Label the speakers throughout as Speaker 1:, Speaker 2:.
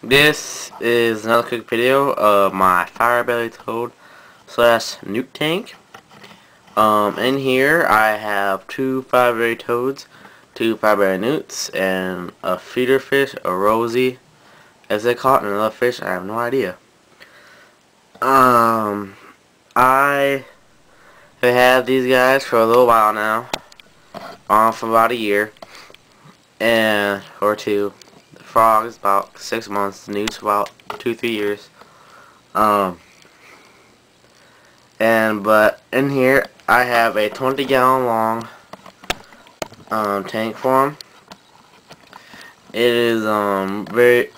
Speaker 1: This is another quick video of my Firebelly Toad / newt tank. In here I have two Firebelly Toads, two Firebelly Newts, and a feeder fish, a Rosie, as they call it, and another fish. I have no idea. I have had these guys for a little while now, for about a year, or two. The frogs about 6 months, the newts about 2-3 years. But in here I have a 20-gallon long tank for them. It is very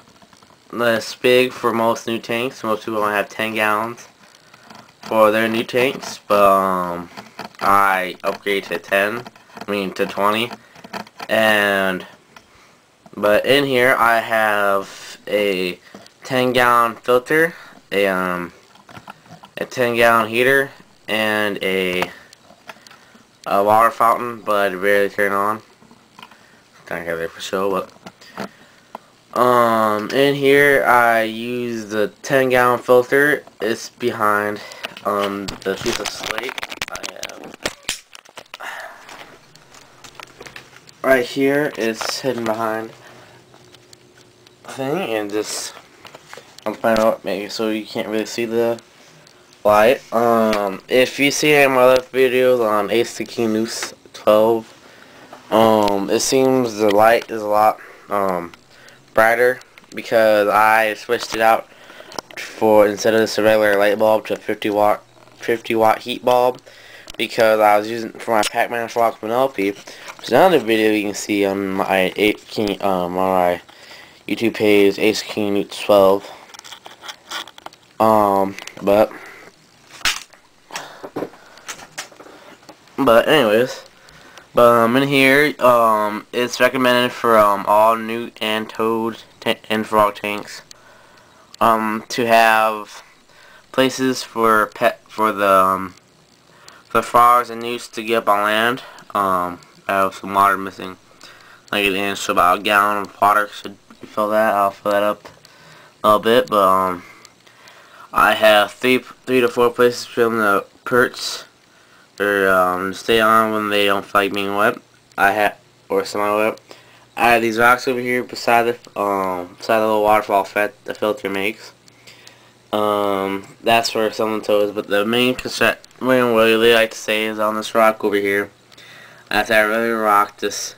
Speaker 1: less big for most new tanks. Most people only have 10 gallons for their new tanks, but I upgrade to 20. But in here I have a 10-gallon filter, a 10-gallon heater, and a water fountain, but I rarely turn on. Kind of have it for show, but in here I use the 10-gallon filter. It's behind the piece of slate I have right here. It's hidden behind the thing, and just I'm planning on making it so you can't really see the light. If you see any of my other videos on Ace the King Noose 12, it seems the light is a lot brighter because I switched it out for, instead of this regular light bulb, to a 50 watt heat bulb, because I was using it for my Pac-Man Frog Penelope, which is another video you can see on my on my YouTube page, Ace King Noose 12. But anyways, in here, it's recommended for all newt and toad and frog tanks to have places for the frogs and newts to get up on land. I have some water missing, like an inch, so about a gallon of water should fill that. I'll fill that up a little bit, but I have three to four places for them to perch or stay on when they don't feel like being wet. Or semi-wet. I have these rocks over here beside the little waterfall the filter makes. That's for some of the toads, but the main concern, what I really like to say, is on this rock over here. I have to have really rock just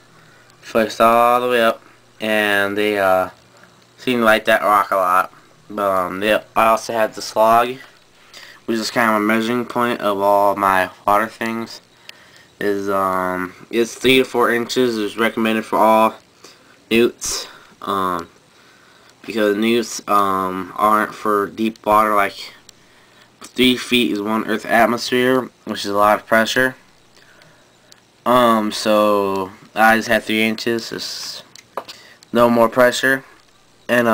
Speaker 1: pushed all the way up, and they seem to like that rock a lot. But I also have the slog, which is kind of a measuring point of all my water things. Is it's 3 to 4 inches is recommended for all newts, because newts aren't for deep water. Like 3 feet is 1 Earth atmosphere, which is a lot of pressure. So I just had 3 inches, just no more pressure, and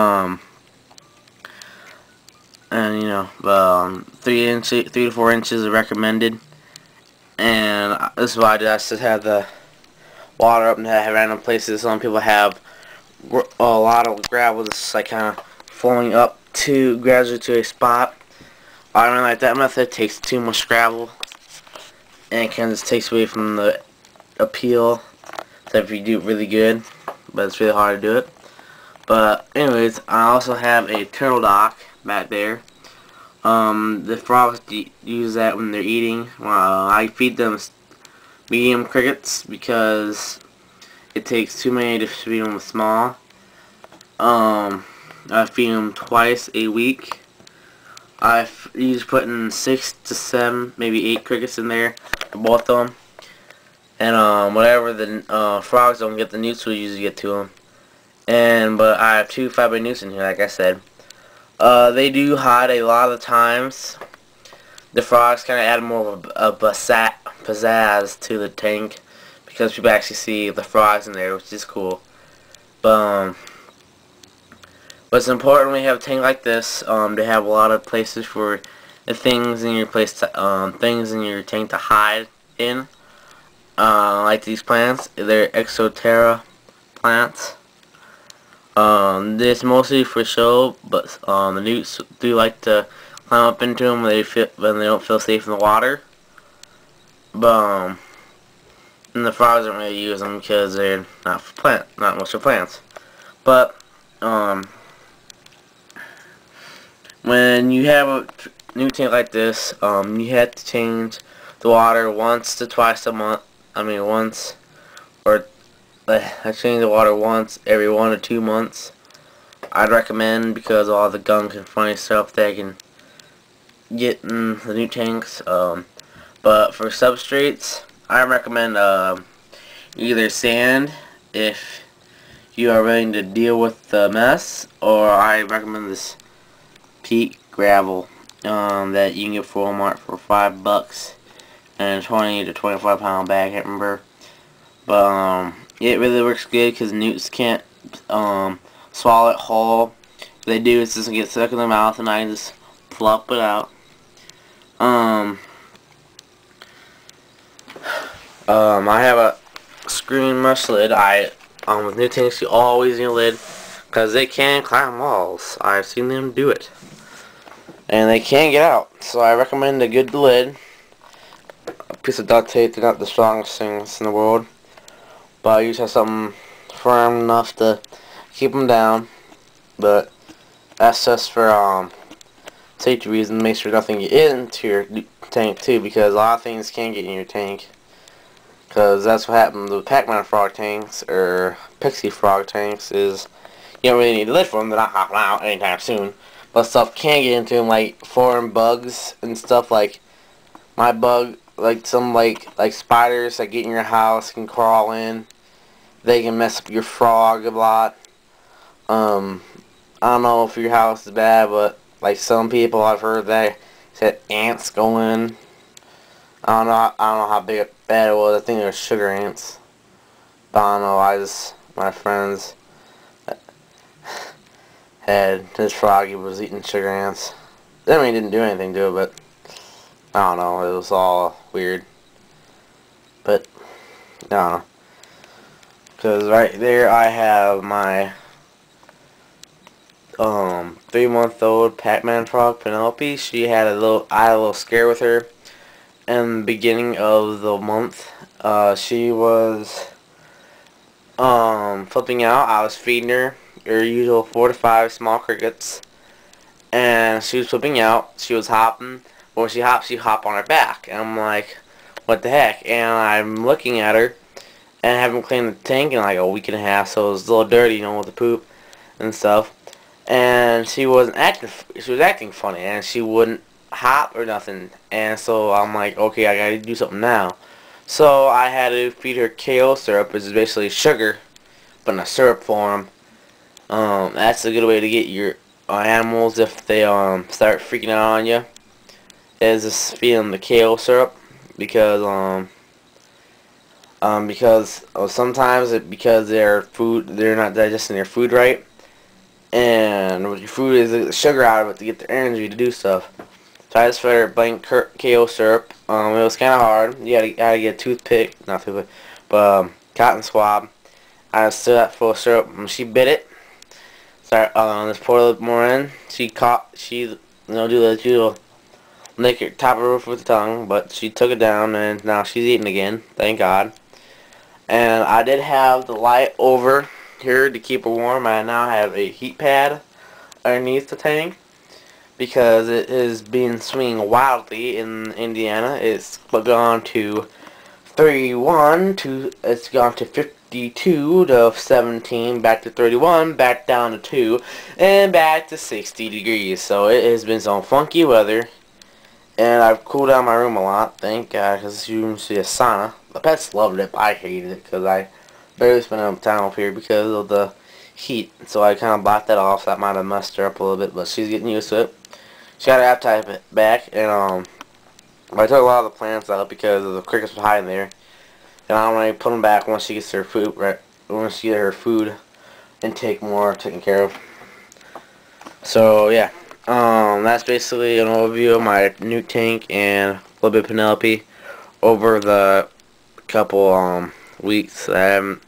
Speaker 1: you know, 3 to 4 inches is recommended. And this is why I just have the water up and have random places. Some people have a lot of gravel just like kind of flowing up to gradually to a spot. I don't really like that method. It takes too much gravel and it kind of just takes away from the appeal. Except if you do it really good, but it's really hard to do it. But anyways, I also have a turtle dock back there. The frogs use that when they're eating. I feed them medium crickets because it takes too many to feed them small. I feed them twice a week. I usually put in 6 to 7, maybe 8 crickets in there, both of them. And whatever the frogs don't get, the newts will usually get to them. But I have 2 5 newts in here, like I said. They do hide a lot of the times. The frogs kind of add more of a pizzazz to the tank because people actually see the frogs in there, which is cool. But it's important when you have a tank like this to have a lot of places for the things in your tank to hide in. Like these plants, they're Exoterra plants. This mostly for show, but the newts do like to climb up into them when they don't feel safe in the water. But and the frogs don't really use them because they're not much for plants. But when you have a new tank like this, you have to change the water once to twice a month. I mean once, or I change the water once every 1 to 2 months. I'd recommend, because of all the gunk and funny stuff that I can get in the new tanks. But for substrates, I recommend either sand if you are willing to deal with the mess, or I recommend this peat gravel that you can get from Walmart for $5 and 20 to 25 pound bag. I can't remember, but it really works good because newts can't swallow it whole. If they do, it's just gonna get stuck in their mouth, and I can just plop it out. I have a screen mesh lid. With new tanks, you always need a lid because they can climb walls. I've seen them do it, and they can't get out. So I recommend a good lid. A piece of duct tape. They're not the strongest things in the world, but you just have something firm enough to keep them down. But that's just for safety reasons. Make sure nothing get into your tank too, because a lot of things can get in your tank. Because that's what happened with Pac-Man frog tanks, or Pixie frog tanks, is you don't really need a lid for them. They're not hopping out anytime soon. But stuff can get into them, like foreign bugs and stuff. Like my bug, like some like spiders that get in your house, can crawl in. They can mess up your frog a lot. I don't know if your house is bad, but like some people I've heard that said ants go in. I don't know how bad it was. I think it was sugar ants. But I don't know. My friends had his froggy was eating sugar ants. I mean, he didn't do anything to it, but I don't know. It was all weird. But I don't know. Because right there I have my 3-month-old Pac-Man frog, Penelope. I had a little scare with her in the beginning of the month. She was flipping out. I was feeding her usual 4 to 5 small crickets, and she was flipping out. She was hopping. When she hopped on her back, and I'm like, what the heck? And I'm looking at her, and I haven't cleaned the tank in like a week and a half, so it was a little dirty, with the poop and stuff. And she was acting funny, and she wouldn't hop or nothing. And so I'm like, okay, I gotta do something now. So I had to feed her kale syrup, which is basically sugar, but in a syrup form. That's a good way to get your animals if they start freaking out on you, is just feed them the kale syrup, because sometimes because they're not digesting their food right. And what your food is, the sugar out of it to get the energy to do stuff. So I just fed her blank kale syrup. It was kind of hard. You gotta get a toothpick, not toothpick, but cotton swab. I just stood that full of syrup, and she bit it. Just pour a little more in. She do the usual lick her top of her roof with the tongue, but she took it down, and now she's eating again. Thank God. And I did have the light over here to keep her warm. I now have a heat pad underneath the tank because it is being swinging wildly in Indiana. It's gone to 31 to it's gone to 52 to 17, back to 31, back down to 2, and back to 60 degrees. So it has been some funky weather, and I've cooled down my room a lot, thank God, because you can see a sauna. The pets loved it, but I hated it because I barely spent enough time up here because of the heat. So I kind of blocked that off, so that might have messed her up a little bit, but she's getting used to it. She got her appetite back, and I took a lot of the plants out because of the crickets were hiding there. And I'm going to put them back once she gets her food, once she gets her food intake more taken care of. So yeah, that's basically an overview of my new tank and a little bit of Penelope over the couple weeks that I haven't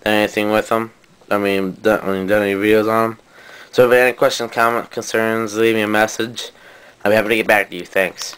Speaker 1: done anything with them. done any videos on them. So if you have any questions, comments, concerns, leave me a message. I'll be happy to get back to you. Thanks.